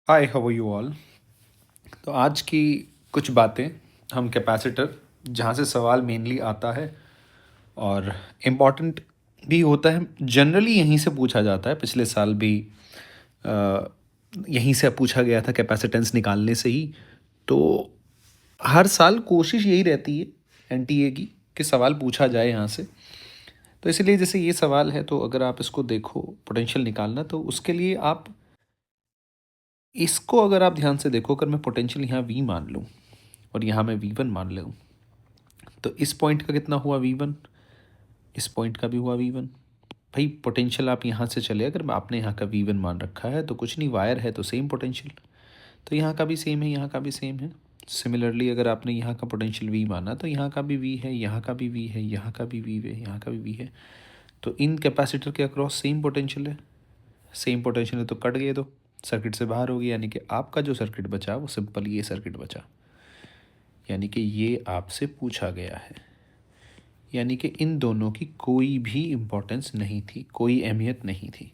Hi, how are you all. तो आज की कुछ बातें हम कैपेसिटर, जहाँ से सवाल मेनली आता है और इम्पॉर्टेंट भी होता है, जनरली यहीं से पूछा जाता है। पिछले साल भी अ, यहीं से पूछा गया था कैपेसिटेंस निकालने से ही। तो हर साल कोशिश यही रहती है एनटीए की कि सवाल पूछा जाए यहाँ से। तो इसलिए जैसे ये सवाल है, तो अगर आप इसको देखो पोटेंशियल निकालना, तो उसके लिए आप इसको अगर आप ध्यान से देखो, अगर मैं पोटेंशियल यहाँ वी मान लूँ और यहाँ मैं वी वन मान लूँ, तो इस पॉइंट का कितना हुआ वी वन, इस पॉइंट का भी हुआ वी वन। भाई पोटेंशियल आप यहाँ से चले, अगर आपने यहाँ का वी वन मान रखा है तो कुछ नहीं, वायर है तो सेम पोटेंशियल, तो यहाँ का भी सेम है, यहाँ का भी सेम है। सिमिलरली अगर आपने यहाँ का पोटेंशियल वी माना तो यहाँ का भी वी है, यहाँ का भी वी है, यहाँ का भी वी है, यहाँ का भी वी है। तो इन कैपेसिटर के अक्रॉस सेम पोटेंशियल है, सेम पोटेंशियल है, तो कट गए, तो सर्किट से बाहर हो गया। यानी कि आपका जो सर्किट बचा वो सिंपल ये सर्किट बचा। यानी कि ये आपसे पूछा गया है, यानी कि इन दोनों की कोई भी इम्पोर्टेंस नहीं थी, कोई अहमियत नहीं थी।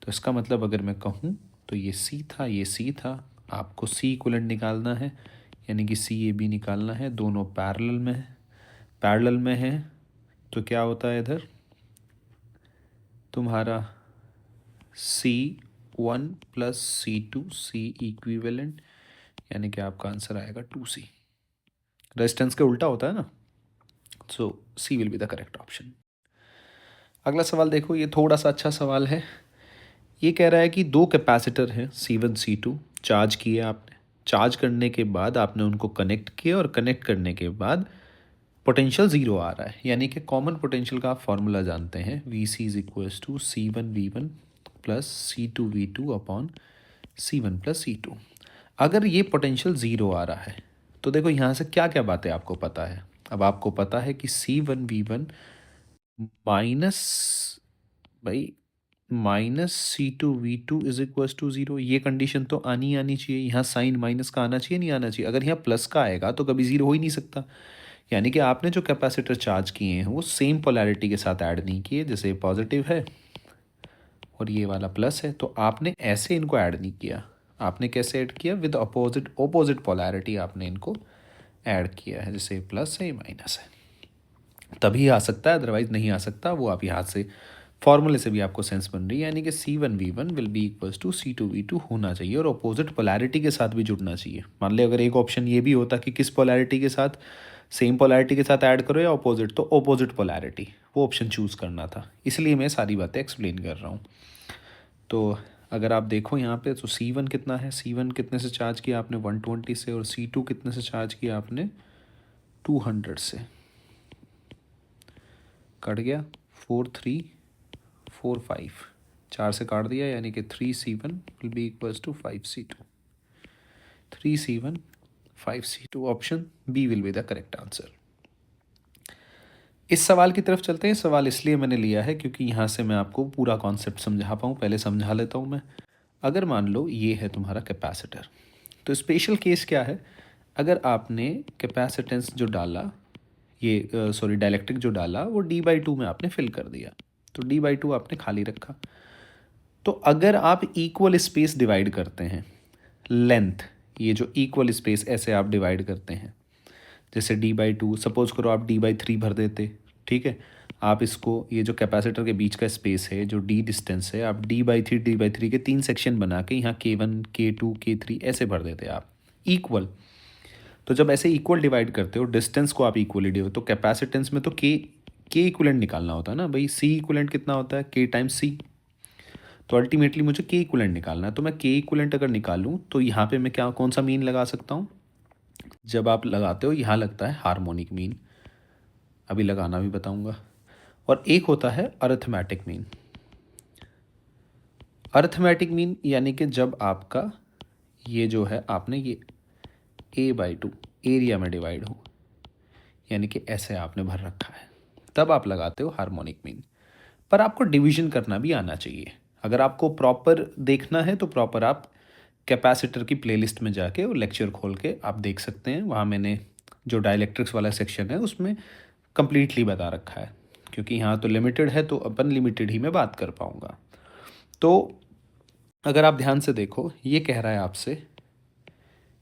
तो इसका मतलब अगर मैं कहूँ तो ये सी था, ये सी था, आपको सी इक्विवेलेंट निकालना है, यानी कि सी ए बी निकालना है। दोनों पैरेलल में है, पैरेलल में है, तो क्या होता है इधर तुम्हारा C one plus C two, C equivalent, यानी कि आपका आंसर आएगा टू सी। रेजिस्टेंस के उल्टा होता है ना, so C will be the correct option. अगला सवाल देखो, ये थोड़ा सा अच्छा सवाल है। ये कह रहा है कि दो कैपेसिटर हैं सी वन सी टू, चार्ज किए आपने, चार्ज करने के बाद आपने उनको कनेक्ट किया और कनेक्ट करने के बाद पोटेंशियल ज़ीरो आ रहा है। यानी कि कॉमन पोटेंशियल का आप फॉर्मूला जानते हैं, V C is equals to C one V one plus C two V two upon C one plus C two. अगर ये पोटेंशियल ज़ीरो आ रहा है तो देखो यहाँ से क्या क्या बातें आपको पता है। अब आपको पता है कि C one V one minus, भाई minus C two V two is equal to zero, ये कंडीशन तो आनी चाहिए। यहाँ साइन माइनस का आना चाहिए, नहीं आना चाहिए। अगर यहाँ प्लस का आएगा तो कभी ज़ीरो हो ही नहीं सकता। यानी कि आपने जो कैपेसिटर चार्ज किए हैं वो सेम पोलैरिटी के साथ ऐड नहीं किए, जैसे पॉजिटिव है और ये वाला प्लस है, तो आपने ऐसे इनको ऐड नहीं किया। आपने कैसे ऐड किया, विद अपोजिट ओपोजिट पोलैरिटी आपने इनको ऐड किया है, जैसे प्लस है, माइनस है, तभी आ सकता है, अदरवाइज नहीं आ सकता। वो आप यहाँ से फॉर्मूले से भी आपको सेंस बन रही है। यानी कि C one V one will be equals to C two V two होना चाहिए और अपोजिट पोलैरिटी के साथ भी जुड़ना चाहिए। मान लिया अगर एक ऑप्शन ये भी होता कि किस पोलैरिटी के साथ, सेम पोलैरिटी के साथ ऐड करो या अपोजिट, तो अपोजिट पोलैरिटी वो ऑप्शन चूज़ करना था। इसलिए मैं सारी बातें एक्सप्लेन कर रहा हूँ। तो अगर आप देखो यहाँ पे, तो सी वन कितना है, सी वन कितने से चार्ज किया आपने 120 से, और सी टू कितने से चार्ज किया आपने 200 से। कट गया, 4 3 4 5, चार से काट दिया, यानी कि 3C1 will be equals to 5C2। 3C1 5C2, option B will be the correct answer. इस सवाल की तरफ चलते हैं। सवाल इसलिए मैंने लिया है क्योंकि यहाँ से मैं आपको पूरा कॉन्सेप्ट समझा पाऊँ। पहले समझा लेता हूँ मैं। अगर मान लो ये है तुम्हारा कैपेसिटर, तो स्पेशल केस क्या है, अगर आपने कैपेसिटेंस जो डाला, ये सॉरी डाइलेक्ट्रिक जो डाला, वो D/2 में आपने फिल कर दिया, तो D/2 आपने खाली रखा। तो अगर आप इक्वल स्पेस डिवाइड करते हैं, लेंथ, ये जो इक्वल स्पेस ऐसे आप डिवाइड करते हैं, जैसे D/2, सपोज करो आप D/3 भर देते, ठीक है। आप इसको, ये जो कैपेसिटर के बीच का स्पेस है, जो D डिस्टेंस है, आप D/3 के 3 सेक्शन बना के यहाँ K1 K2 K3 ऐसे भर देते आप इक्वल। तो जब ऐसे इक्वल डिवाइड करते हो, डिस्टेंस को आप इक्वली डिवाइड, तो कैपेसिटेंस में तो के इक्वलेंट निकालना होता है ना भाई। सी इक्वलेंट कितना होता है, के टाइम्स सी। तो अल्टीमेटली मुझे के इक्वलेंट निकालना है। तो मैं के इक्वलेंट अगर निकालूं तो यहाँ पे मैं क्या, कौन सा मीन लगा सकता हूँ। जब आप लगाते हो यहाँ लगता है हार्मोनिक मीन, अभी लगाना भी बताऊंगा। और एक होता है अरिथमेटिक मीन। अरिथमेटिक मीन यानी कि जब आपका ये जो है, आपने ये A/2 एरिया में डिवाइड हो, यानी कि ऐसे आपने भर रखा है, तब आप लगाते हो हार्मोनिक मीन। पर आपको डिवीजन करना भी आना चाहिए। अगर आपको प्रॉपर देखना है तो प्रॉपर आप कैपेसिटर की प्लेलिस्ट में जाके वो लेक्चर खोल के आप देख सकते हैं। वहाँ मैंने जो डाइलेक्ट्रिक्स वाला सेक्शन है उसमें कम्प्लीटली बता रखा है, क्योंकि यहाँ तो लिमिटेड है तो अपन लिमिटेड ही में बात कर पाऊँगा। तो अगर आप ध्यान से देखो, ये कह रहा है आपसे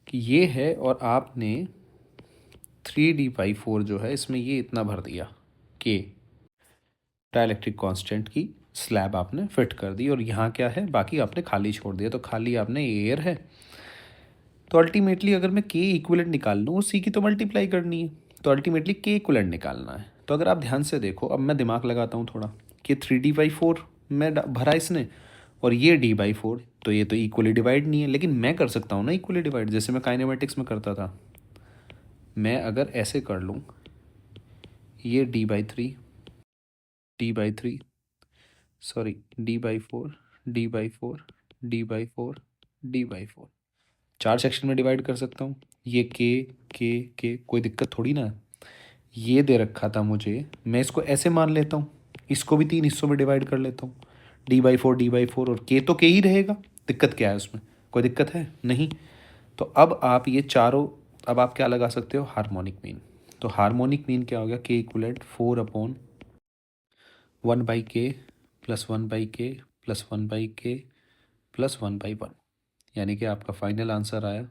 कि ये है और आपने 3d/4 जो है इसमें ये इतना भर दिया कि डाइलेक्ट्रिक कांस्टेंट की स्लैब आपने फिट कर दी, और यहाँ क्या है, बाकी आपने खाली छोड़ दिया। तो खाली आपने एयर है, तो अल्टीमेटली अगर मैं के इक्विवेलेंट निकाल लूँ और सी की तो मल्टीप्लाई करनी है, तो अल्टीमेटली के इक्विवेलेंट निकालना है। तो अगर आप ध्यान से देखो, अब मैं दिमाग लगाता हूँ थोड़ा, कि 3d/4 में भरा इसने, और ये d/4, तो ये तो इक्वली डिवाइड नहीं है, लेकिन मैं कर सकता हूँ ना इक्वली डिवाइड, जैसे मैं काइनेमेटिक्स में करता था। मैं अगर ऐसे कर लूँ, ये d/3 sorry d/4 d/4 d/4 d/4 चार सेक्शन में डिवाइड कर सकता हूँ। ये के कोई दिक्कत थोड़ी ना है। ये दे रखा था मुझे, मैं इसको ऐसे मान लेता हूँ, इसको भी 3 हिस्सों में डिवाइड कर लेता हूँ, d/4 और के तो के ही रहेगा। दिक्कत क्या है उसमें, कोई दिक्कत है नहीं। तो अब आप ये चारों, अब आप क्या लगा सकते हो, हार्मोनिक मीन। तो हार्मोनिक मीन क्या हो गया, के equivalent 4/1/k plus 1/k plus 1/k plus 1/1, यानी कि आपका फाइनल आंसर आया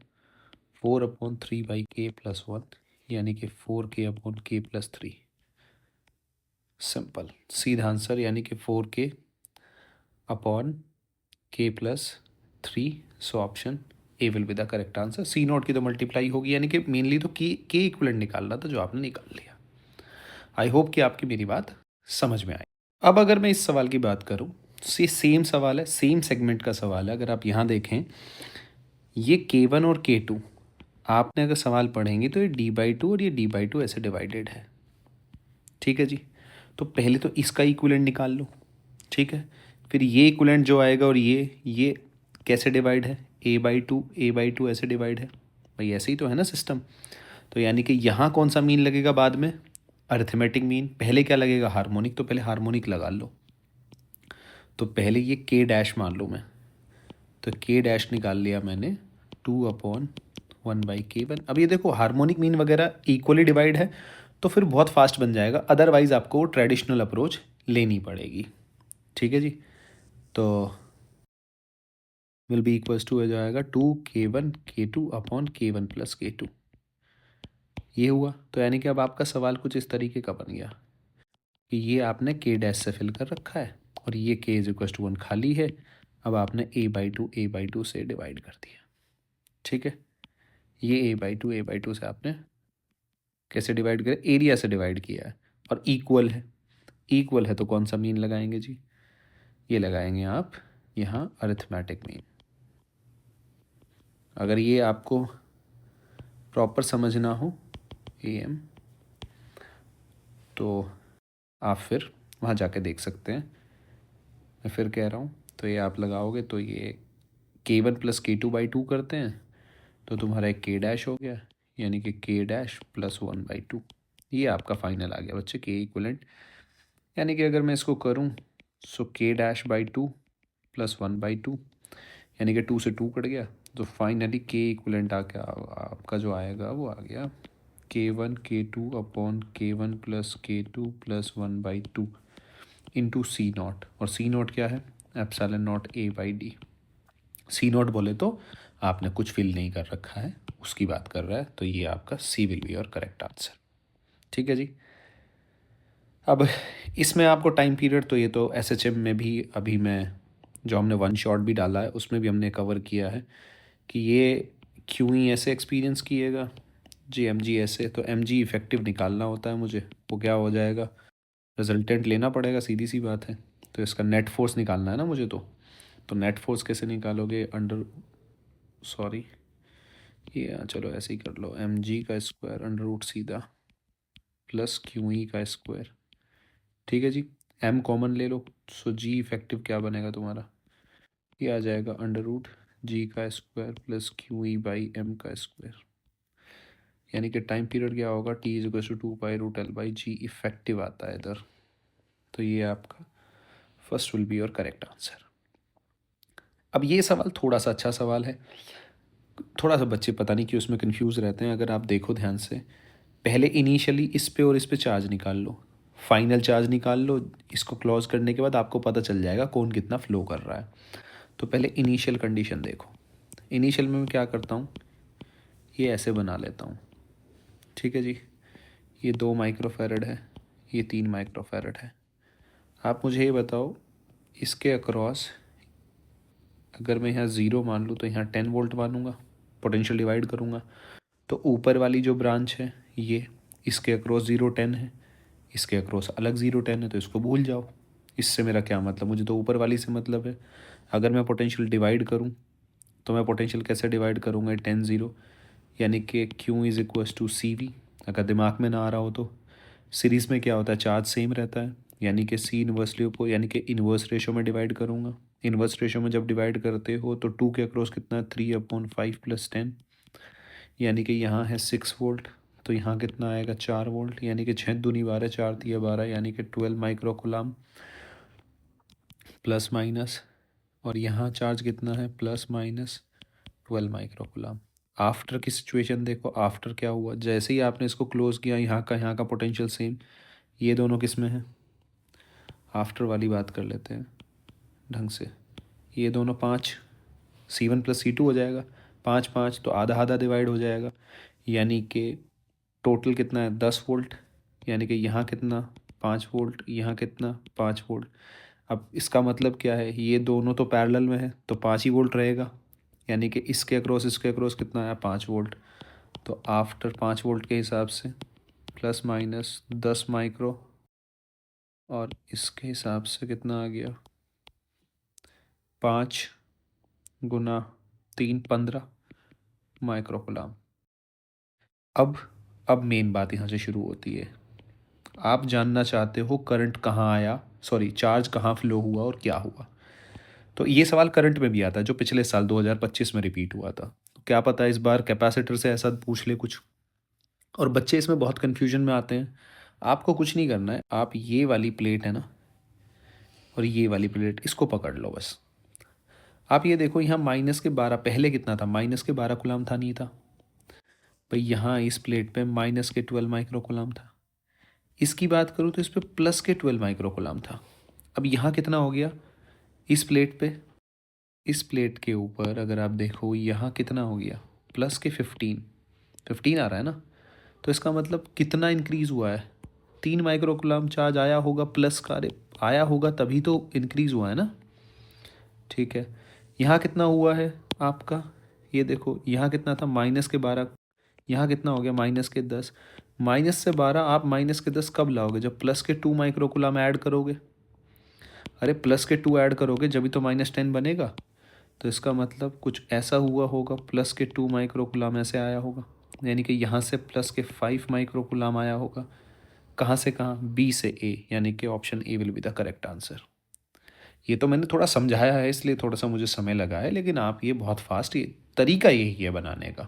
4/3/k प्लस 1, यानी कि 4k/k प्लस 3। सिंपल सीधा आंसर, यानी कि 4k/k plus 3। So option A will be the correct answer. सी नोट की तो मल्टीप्लाई होगी, यानी कि मेनली तो के इक्वलेंट निकालना था, जो आपने निकाल लिया। आई होप कि आपकी मेरी बात समझ में आई। अब अगर मैं इस सवाल की बात करूँ, सेम सवाल है, सेम सेगमेंट का सवाल है। अगर आप यहाँ देखें, ये k1 और k2, आपने अगर सवाल पढ़ेंगे तो ये d/2 और ये d/2 ऐसे डिवाइडेड है। ठीक है जी। तो पहले तो इसका इक्विवेलेंट निकाल लो, ठीक है। फिर ये इक्विवेलेंट जो आएगा, और ये कैसे डिवाइड है, a/2 ऐसे डिवाइड है। भाई ऐसे ही तो है ना सिस्टम। तो यानी कि यहाँ कौन सा मीन लगेगा बाद में, अरिथमेटिक मीन। पहले क्या लगेगा, हार्मोनिक, तो पहले हार्मोनिक लगा लो। तो पहले ये के डैश मान लो मैं, तो के डैश निकाल लिया मैंने 2/1/k1। अब ये देखो हार्मोनिक मीन वगैरह इक्वली डिवाइड है, तो फिर बहुत फास्ट बन जाएगा, अदरवाइज आपको ट्रेडिशनल अप्रोच लेनी पड़ेगी। ठीक है जी। तो विल बी इक्वल्स टू हो जाएगा 2k1k2/k1 + k2। ये हुआ, तो यानी कि अब आपका सवाल कुछ इस तरीके का बन गया कि ये आपने के डैश से फिल कर रखा है, और ये k = 1 खाली है। अब आपने a/2 से डिवाइड कर दिया। ठीक है, ये a/2 से आपने कैसे डिवाइड किया, एरिया से डिवाइड किया है, और इक्वल है। इक्वल है तो कौन सा मीन लगाएंगे जी, ये लगाएंगे आप यहाँ अरिथमेटिक मीन। अगर ये आपको प्रॉपर समझना हो am, तो आप फिर वहाँ जाके देख सकते हैं। मैं फिर कह रहा हूँ, तो ये आप लगाओगे तो ये k1 + k2/2 करते हैं, तो तुम्हारा एक k डैश हो गया, यानी कि k डैश + 1/2। ये आपका फाइनल आ गया बच्चे, के इक्वलेंट। यानी कि अगर मैं इसको करूँ, सो k'/2 + 1/2, यानी कि 2 से 2 कट गया, तो फाइनली के इक्वलेंट आके आपका जो आएगा वो आ गया k1 + k2 + 1/2 into C not. और सी नॉट क्या है, ε0 a/d। सी नॉट बोले तो आपने कुछ फिल नहीं कर रखा है, उसकी बात कर रहा है, तो ये आपका C will be your correct answer. ठीक है जी। अब इसमें आपको टाइम पीरियड, तो ये तो एसएचएम में भी अभी मैं, जो हमने वन शॉट भी डाला है उसमें भी हमने कवर किया है कि ये क्यों ही ऐसे एक्सपीरियंस किएगा जी, एमजी ऐसे, तो एमजी इफ़ेक्टिव निकालना होता है मुझे। वो क्या हो जाएगा, रिजल्टेंट लेना पड़ेगा, सीधी सी बात है। तो इसका नेट फोर्स निकालना है ना मुझे, तो नेट फोर्स कैसे निकालोगे, अंडर, सॉरी ये चलो ऐसे ही कर लो, mg² √ सीधा प्लस QE²। ठीक है जी। m कॉमन ले लो, सो जी इफेक्टिव क्या बनेगा तुम्हारा, ये आ जाएगा √g² + QE/m²। यानी कि टाइम पीरियड क्या होगा, t = 2π√L/g इफेक्टिव आता है इधर। तो ये आपका first will be your correct answer. अब ये सवाल थोड़ा सा अच्छा सवाल है, थोड़ा सा बच्चे पता नहीं क्यों उसमें कंफ्यूज रहते हैं। अगर आप देखो ध्यान से, पहले इनिशियली इस पे और इस पे चार्ज निकाल लो, फाइनल चार्ज निकाल लो। इसको क्लोज करने के बाद आपको पता चल जाएगा कौन कितना फ्लो कर रहा है। तो पहले इनिशियल कंडीशन देखो। इनिशियल में मैं क्या करता हूँ, ये ऐसे बना लेता हूँ, ठीक है जी। ये 2 माइक्रोफैरड है, ये 3 माइक्रोफैरड है। आप मुझे ये बताओ, इसके अक्रॉस अगर मैं यहाँ 0 मान लूँ तो यहाँ 10 वोल्ट मानूंगा, पोटेंशियल डिवाइड करूँगा। तो ऊपर वाली जो ब्रांच है ये, इसके अक्रॉस 0 10 है, इसके अक्रॉस अलग 0 10 है, तो इसको भूल जाओ। इससे मेरा क्या मतलब, मुझे तो ऊपर वाली से मतलब है। अगर मैं पोटेंशियल डिवाइड करूँ तो मैं पोटेंशियल कैसे डिवाइड करूँगा, 10 0, यानी कि Q is equals to C V. अगर दिमाग में ना आ रहा हो तो सीरीज़ में क्या होता है, चार्ज सेम रहता है, यानी कि सी इन्वर्सली को, यानी कि इन्वर्स रेशो में डिवाइड करूँगा। इन्वर्स रेशो में जब डिवाइड करते हो तो 2 के अक्रॉस कितना है, 3/5 + 10, यानी कि यहाँ है 6 वोल्ट, तो यहाँ कितना आएगा, 4 वोल्ट, यानी कि 6 दूनी 12, 4 तिया 12, यानी कि 12 माइक्रो कूलम प्लस माइनस। और यहाँ चार्ज कितना है, +- 12 माइक्रो कूलम। आफ्टर की सिचुएशन देखो, आफ्टर क्या हुआ, जैसे ही आपने इसको क्लोज किया, यहाँ का पोटेंशियल सेम। ये दोनों किस में है, आफ्टर वाली बात कर लेते हैं ढंग से। ये दोनों 5, C1 + C2 हो जाएगा, 5 5, तो आधा आधा डिवाइड हो जाएगा, यानी कि टोटल कितना है, 10 वोल्ट, यानी कि यहाँ कितना, 5 वोल्ट, यहाँ कितना, 5 वोल्ट। अब इसका मतलब क्या है, ये दोनों तो पैरेलल में है तो 5 ही वोल्ट रहेगा, यानी कि इसके अक्रॉस कितना आया, 5 वोल्ट। तो आफ्टर 5 वोल्ट के हिसाब से ±10 माइक्रो, और इसके हिसाब से कितना आ गया, 5 गुना 3 15 माइक्रो कूलम। अब मेन बात यहाँ से शुरू होती है। आप जानना चाहते हो करंट कहाँ आया, सॉरी चार्ज कहाँ फ्लो हुआ और क्या हुआ। तो ये सवाल करंट में भी आता है, जो पिछले साल 2025 में रिपीट हुआ था। तो क्या पता इस बार कैपेसिटर से ऐसा पूछ ले कुछ, और बच्चे इसमें बहुत कन्फ्यूजन में आते हैं। आपको कुछ नहीं करना है, आप ये वाली प्लेट है ना, और ये वाली प्लेट, इसको पकड़ लो बस। आप ये देखो, यहाँ -12, पहले कितना था, -12 कूलम था, नहीं था भाई। यहाँ इस प्लेट पे -12 माइक्रो कूलम था। इसकी बात करूँ तो इस पर +12 माइक्रो कूलम था। अब यहाँ कितना हो गया, इस प्लेट पे, इस प्लेट के ऊपर अगर आप देखो, यहाँ कितना हो गया, +15 आ रहा है ना। तो इसका मतलब कितना इंक्रीज़ हुआ है, 3 माइक्रो कूलम चार्ज आया होगा प्लस का, अरे आया होगा तभी तो इंक्रीज़ हुआ है ना, ठीक है। यहाँ कितना हुआ है आपका, ये देखो, यहाँ कितना था, -12, यहाँ कितना हो गया, -10। -12 आप -10 कब लाओगे, जब +2 माइक्रो कूलम ऐड करोगे। अरे +2 ऐड करोगे जब भी तो -10 बनेगा। तो इसका मतलब कुछ ऐसा हुआ होगा, +2 माइक्रो कूलम ऐसे आया होगा, यानी कि यहाँ से +5 माइक्रो कूलम आया होगा। कहाँ से कहाँ, बी से ए, यानी कि option A will be the correct answer. ये तो मैंने थोड़ा समझाया है इसलिए थोड़ा सा मुझे समय लगा है, लेकिन आप ये बहुत फास्ट, ये तरीका यही है बनाने का।